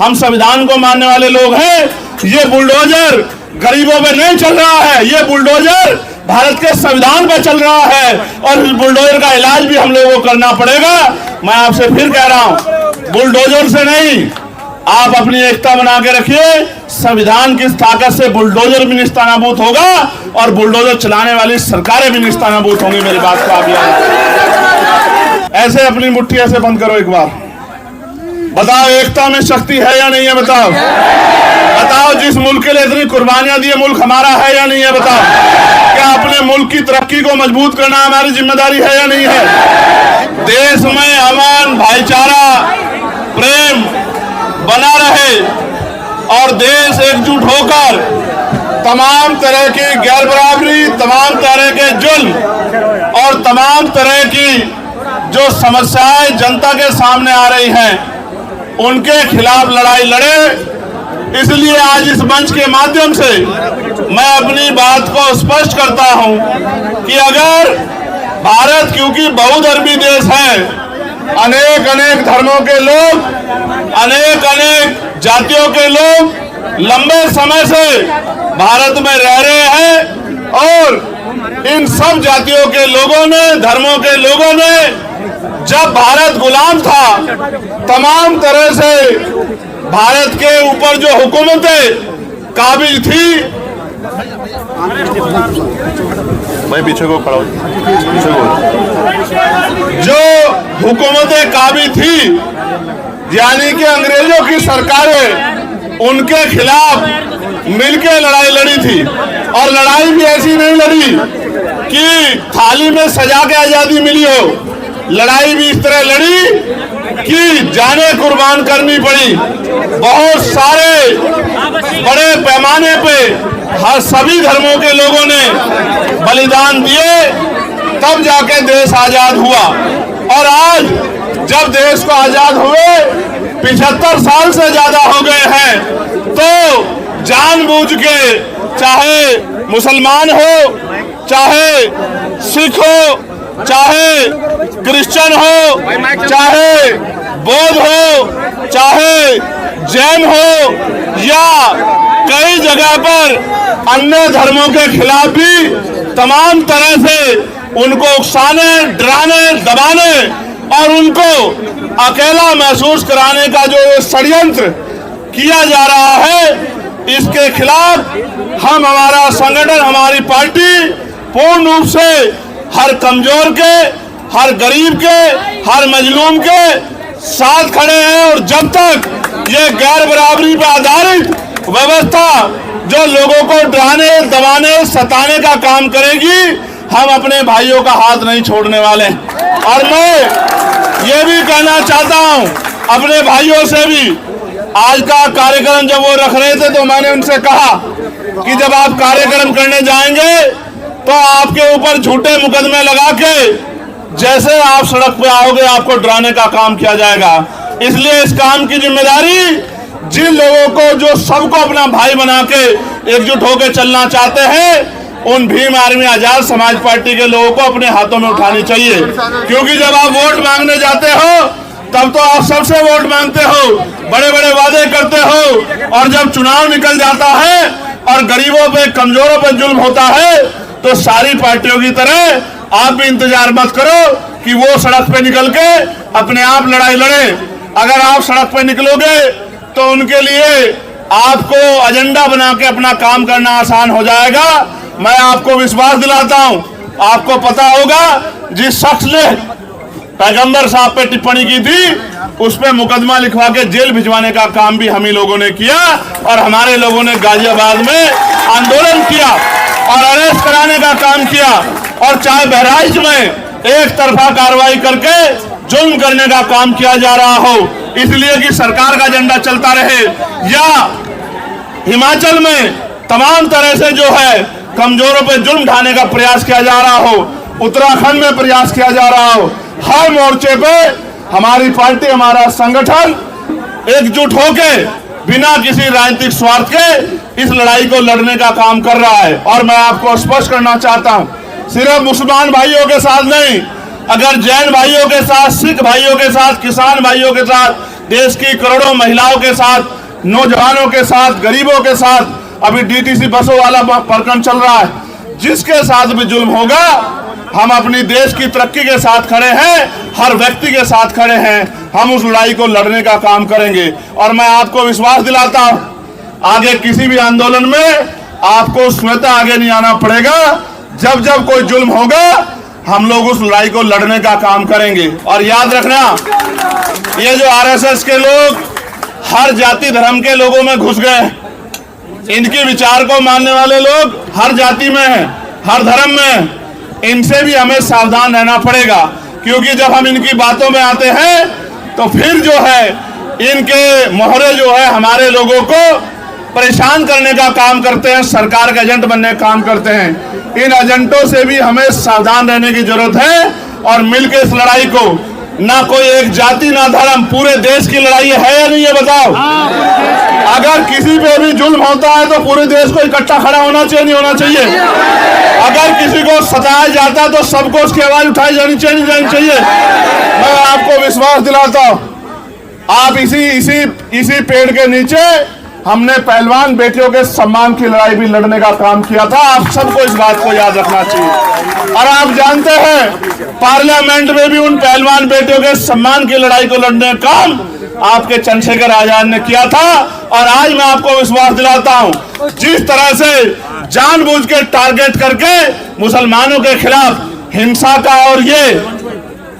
हम संविधान को मानने वाले लोग हैं। ये बुलडोजर गरीबों पे नहीं चल रहा है, ये बुलडोजर भारत के संविधान पे चल रहा है और इस बुलडोजर का इलाज भी हम लोगों को करना पड़ेगा। मैं आपसे फिर कह रहा हूं, बुलडोजर से नहीं, आप अपनी एकता बना के रखिए। संविधान की ताकत से बुलडोजर भी निस्तानाबूद होगा और बुलडोजर चलाने वाली सरकारें भी निस्तानाबूद होंगी। मेरी बात को आप याद, ऐसे अपनी मुट्ठी ऐसे बंद करो एक बार। बताओ एकता में शक्ति है या नहीं है? बताओ बताओ, जिस मुल्क के लिए इतनी कुर्बानियां दी, मुल्क हमारा है या नहीं है? बताओ, क्या अपने मुल्क की तरक्की को मजबूत करना हमारी जिम्मेदारी है या नहीं है? देश में अमन, भाईचारा, प्रेम बना रहे और देश एकजुट होकर तमाम तरह की गैर बराबरी, तमाम तरह के जुल्म और तमाम तरह की जो समस्याएं जनता के सामने आ रही हैं, उनके खिलाफ लड़ाई लड़े। इसलिए आज इस मंच के माध्यम से मैं अपनी बात को स्पष्ट करता हूं कि अगर भारत, क्योंकि बहुधर्मी देश है, अनेक अनेक धर्मों के लोग, अनेक अनेक जातियों के लोग लंबे समय से भारत में रह रहे हैं और इन सब जातियों के लोगों ने, धर्मों के लोगों ने, जब भारत गुलाम था, तमाम तरह से भारत के ऊपर जो हुकूमतें काबिज थी, मैं पीछे को खड़ा जो हुकूमतें काबिज थी, यानी कि अंग्रेजों की सरकारें, उनके खिलाफ मिलकर लड़ाई लड़ी थी। और लड़ाई भी ऐसी नहीं लड़ी कि थाली में सजा के आजादी मिली हो, लड़ाई भी इस तरह लड़ी कि जाने कुर्बान करनी पड़ी। बहुत सारे बड़े पैमाने पे हर सभी धर्मों के लोगों ने बलिदान दिए, तब जाके देश आजाद हुआ। और आज जब देश को आजाद हुए 75 साल से ज्यादा हो गए हैं, तो जानबूझ के, चाहे मुसलमान हो, चाहे सिख हो, चाहे क्रिश्चियन हो, चाहे बौद्ध हो, चाहे जैन हो, या कई जगह पर अन्य धर्मों के खिलाफ भी तमाम तरह से उनको उकसाने, डराने, दबाने और उनको अकेला महसूस कराने का जो षड्यंत्र किया जा रहा है, इसके खिलाफ हम, हमारा संगठन, हमारी पार्टी पूर्ण रूप से हर कमजोर के, हर गरीब के, हर मजलूम के साथ खड़े हैं। और जब तक ये गैर बराबरी पर आधारित व्यवस्था जो लोगों को डराने, दबाने, सताने का काम करेगी, हम अपने भाइयों का हाथ नहीं छोड़ने वाले। और मैं ये भी कहना चाहता हूं अपने भाइयों से भी, आज का कार्यक्रम जब वो रख रहे थे तो मैंने उनसे कहा कि जब आप कार्यक्रम करने जाएंगे तो आपके ऊपर झूठे मुकदमे लगा के जैसे आप सड़क पे आओगे आपको डराने का काम किया जाएगा। इसलिए इस काम की जिम्मेदारी जिन लोगों को, जो सबको अपना भाई बना के एकजुट होकर चलना चाहते हैं, उन भीम आर्मी आजाद समाज पार्टी के लोगों को अपने हाथों में उठानी चाहिए। क्योंकि जब आप वोट मांगने जाते हो तब तो आप सबसे वोट मांगते हो, बड़े बड़े वादे करते हो, और जब चुनाव निकल जाता है और गरीबों पे, कमजोरों पे जुल्म होता है, तो सारी पार्टियों की तरह आप भी इंतजार मत करो कि वो सड़क पे निकल के अपने आप लड़ाई लड़े। अगर आप सड़क पे निकलोगे तो उनके लिए आपको एजेंडा बना के अपना काम करना आसान हो जाएगा। मैं आपको विश्वास दिलाता हूं, आपको पता होगा जिस शख्स ने पैगंबर साहब पे टिप्पणी की थी, उस पे मुकदमा लिखवा के जेल भिजवाने का काम भी हम ही लोगों ने किया। और हमारे लोगों ने गाजियाबाद में आंदोलन किया और अरेस्ट कराने का काम किया। और चाहे बहराइच में एक तरफा कार्रवाई करके जुल्म करने का काम किया जा रहा हो, इसलिए कि सरकार का एजेंडा चलता रहे, या हिमाचल में तमाम तरह से जो है कमजोरों पे जुल्म ढाने का प्रयास किया जा रहा हो, उत्तराखंड में प्रयास किया जा रहा हो, हर मोर्चे पे हमारी पार्टी, हमारा संगठन एकजुट होके बिना किसी राजनीतिक स्वार्थ के इस लड़ाई को लड़ने का काम कर रहा है। और मैं आपको स्पष्ट करना चाहता हूं, सिर्फ मुसलमान भाइयों के साथ नहीं, अगर जैन भाइयों के साथ, सिख भाइयों के साथ, किसान भाइयों के साथ, देश की करोड़ों महिलाओं के साथ, नौजवानों के साथ, गरीबों के साथ अभी डीटीसी बसों वाला प्रकरण चल रहा है। जिसके साथ भी जुल्म होगा, हम अपनी देश की तरक्की के साथ खड़े हैं, हर व्यक्ति के साथ खड़े हैं। हम उस लड़ाई को लड़ने का काम करेंगे और मैं आपको विश्वास दिलाता हूं, आगे किसी भी आंदोलन में आपको स्वतः आगे नहीं आना पड़ेगा। जब जब कोई जुल्म होगा, हम लोग उस लड़ाई को लड़ने का काम करेंगे। और याद रखना, ये जो आरएसएस के लोग हर जाति धर्म के लोगों में घुस गए, इनके विचार को मानने वाले लोग हर जाति में हैं, हर धर्म में हैं। इनसे भी हमें सावधान रहना पड़ेगा, क्योंकि जब हम इनकी बातों में आते हैं तो फिर जो है इनके मोहरे जो है हमारे लोगों को परेशान करने का काम करते हैं, सरकार के एजेंट बनने का काम करते हैं। इन एजेंटों से भी हमें सावधान रहने की जरूरत है और मिलकर इस लड़ाई को, ना कोई एक जाति ना धर्म, पूरे देश की लड़ाई है या नहीं, ये बताओ। अगर किसी पे भी जुल्म होता है तो पूरे देश को इकट्ठा खड़ा होना चाहिए, नहीं होना चाहिए? अगर किसी को सताया जाता है तो सबको उसकी आवाज उठाई जानी चाहिए, नहीं जानी चाहिए? मैं आपको विश्वास दिलाता हूं, आप इसी पेड़ के नीचे हमने पहलवान बेटियों के सम्मान की लड़ाई भी लड़ने का काम किया था। आप सबको इस बात को याद रखना चाहिए। और आप जानते हैं, पार्लियामेंट में भी उन पहलवान बेटियों के सम्मान की लड़ाई को लड़ने का काम आपके चंद्रशेखर आजाद ने किया था। और आज मैं आपको विश्वास दिलाता हूं, जिस तरह से जानबूझ के टारगेट करके मुसलमानों के खिलाफ हिंसा का और ये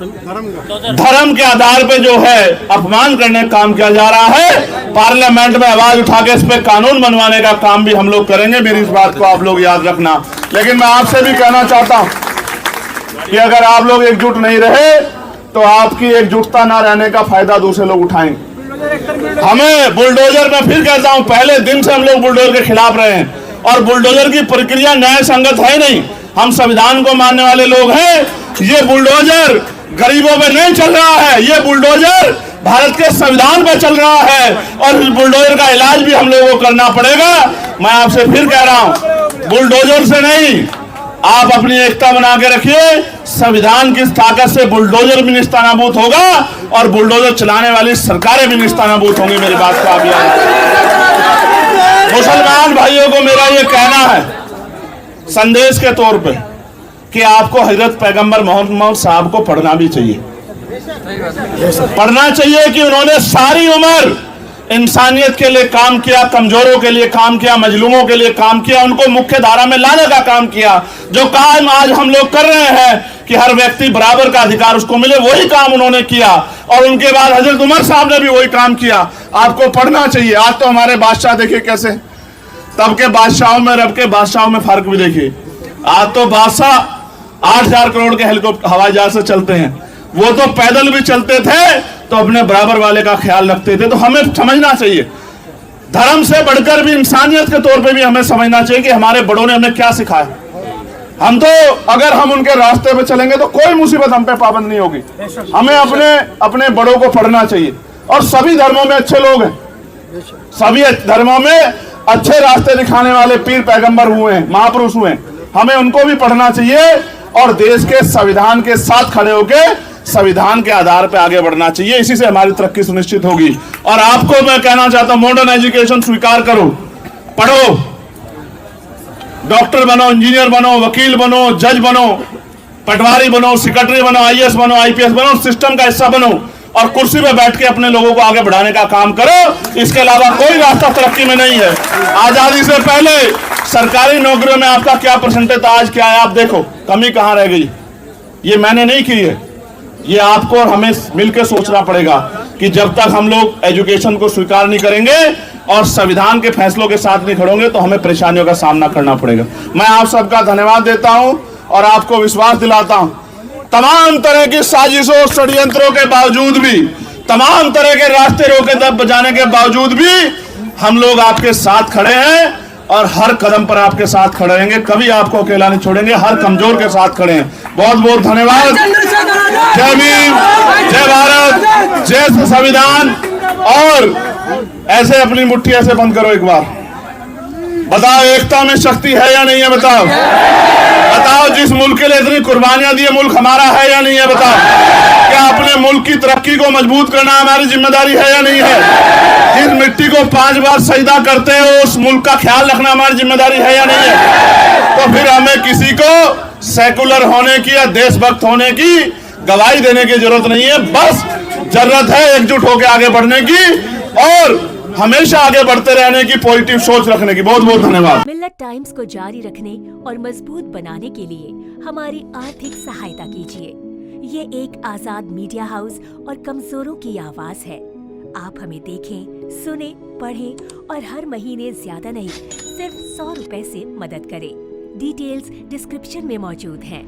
धर्म के आधार पे जो है अपमान करने का काम किया जा रहा है, पार्लियामेंट में आवाज उठा के इस पे कानून बनवाने का काम भी हम लोग करेंगे। मेरी इस बात को आप लोग याद रखना। लेकिन मैं आपसे भी कहना चाहता हूं कि अगर आप लोग एकजुट नहीं रहे तो आपकी एकजुटता ना रहने का फायदा दूसरे लोग उठाएंगे। हमें बुलडोजर, मैं फिर कहता हूं, पहले दिन से हम लोग बुलडोजर के खिलाफ रहे हैं और बुलडोजर की प्रक्रिया न्याय संगत है नहीं। हम संविधान को मानने वाले लोग हैं। ये बुलडोजर गरीबों पे नहीं चल रहा है, ये बुलडोजर भारत के संविधान पे चल रहा है और इस बुलडोजर का इलाज भी हम लोगों को करना पड़ेगा। मैं आपसे फिर कह रहा हूं, बुलडोजर से नहीं, आप अपनी एकता बना के रखिए। संविधान की ताकत से बुलडोजर भी निस्तानाबूद होगा और बुलडोजर चलाने वाली सरकारें भी निस्तानाबूद होंगी। मेरी बात को आप याद रखिए। मुसलमान भाइयों को मेरा ये कहना है संदेश के तौर पे कि आपको हजरत पैगंबर मोहम्मद साहब को पढ़ना भी चाहिए, पढ़ना चाहिए कि उन्होंने सारी उम्र इंसानियत के लिए काम किया, कमजोरों के लिए काम किया, मजलूमों के लिए काम किया, उनको मुख्य धारा में लाने का काम किया। जो काम आज हम लोग कर रहे हैं कि हर व्यक्ति बराबर का अधिकार उसको मिले, वही काम उन्होंने किया। और उनके बाद हजरत उमर साहब ने भी वही काम किया। आपको पढ़ना चाहिए। आज तो हमारे बादशाह देखिए कैसे, तब के बादशाहों में रब के बादशाहों में फर्क भी देखिए। आज तो बादशाह 8,000 करोड़ के हेलीकॉप्टर हवाई जहाज से चलते हैं, वो तो पैदल भी चलते थे तो अपने बराबर वाले का ख्याल रखते थे। तो हमें समझना चाहिए, धर्म से बढ़कर भी इंसानियत के तौर पे भी हमें समझना चाहिए कि हमारे बड़ों ने हमें क्या सिखाया। हम तो अगर हम उनके रास्ते पे चलेंगे तो कोई मुसीबत हम पे पाबंद नहीं होगी। हमें अपने बड़ों को पढ़ना चाहिए। और सभी धर्मों में अच्छे लोग हैं, सभी धर्मों में अच्छे रास्ते दिखाने वाले पीर पैगंबर हुए हैं, महापुरुष हुए हैं। हमें उनको भी पढ़ना चाहिए और देश के संविधान के साथ खड़े होकर संविधान के आधार पर आगे बढ़ना चाहिए। इसी से हमारी तरक्की सुनिश्चित होगी। और आपको मैं कहना चाहता हूं, मॉडर्न एजुकेशन स्वीकार करो, पढ़ो, डॉक्टर बनो, इंजीनियर बनो, वकील बनो, जज बनो, पटवारी बनो, सेक्रेटरी बनो, आईएएस बनो, आईपीएस बनो, सिस्टम का हिस्सा बनो और कुर्सी पे बैठ के अपने लोगों को आगे बढ़ाने का काम करो। इसके अलावा कोई रास्ता तरक्की में नहीं है। आजादी से पहले सरकारी नौकरियों में आपका क्या परसेंटेज था, आज क्या है? आप देखो कमी कहां रह गई। ये मैंने नहीं की है, ये आपको और हमें मिलकर सोचना पड़ेगा कि जब तक हम लोग एजुकेशन को स्वीकार नहीं करेंगे और संविधान के फैसलों के साथ नहीं खड़ोगे तो हमें परेशानियों का सामना करना पड़ेगा। मैं आप सबका धन्यवाद देता हूं और आपको विश्वास दिलाता हूं, तमाम तरह की साजिशों, षड्यंत्रों के बावजूद भी, तमाम तरह के रास्ते रोके दब बजाने के बावजूद भी हम लोग आपके साथ खड़े हैं और हर कदम पर आपके साथ खड़े रहेंगे। कभी आपको अकेला नहीं छोड़ेंगे, हर कमजोर के साथ खड़े हैं। बहुत बहुत धन्यवाद। जय भीम, जय भारत, जय संविधान। और ऐसे अपनी मुट्ठी ऐसे बंद करो एक बार। बताओ एकता में शक्ति है या नहीं है? बताओ बताओ, जिस मुल्क के लिए इतनी कुर्बानियां दी, मुल्क हमारा है या नहीं है? बताओ, क्या अपने मुल्क की तरक्की को मजबूत करना हमारी जिम्मेदारी है या नहीं है? जिस मिट्टी को 5 बार सजदा करते हो उस मुल्क का ख्याल रखना हमारी जिम्मेदारी है या नहीं है? तो फिर हमें किसी को सेकुलर होने की या देशभक्त होने की गवाही देने की जरूरत नहीं है। बस जरूरत है एकजुट होकर आगे बढ़ने की और हमेशा आगे बढ़ते रहने की, पॉजिटिव सोच रखने की। बहुत बहुत धन्यवाद। मिल्लत टाइम्स को जारी रखने और मजबूत बनाने के लिए हमारी आर्थिक सहायता कीजिए। ये एक आजाद मीडिया हाउस और कमजोरों की आवाज है। आप हमें देखें, सुने, पढ़ें और हर महीने ज्यादा नहीं, सिर्फ 100 रुपए से मदद करें। डिटेल्स डिस्क्रिप्शन में मौजूद हैं।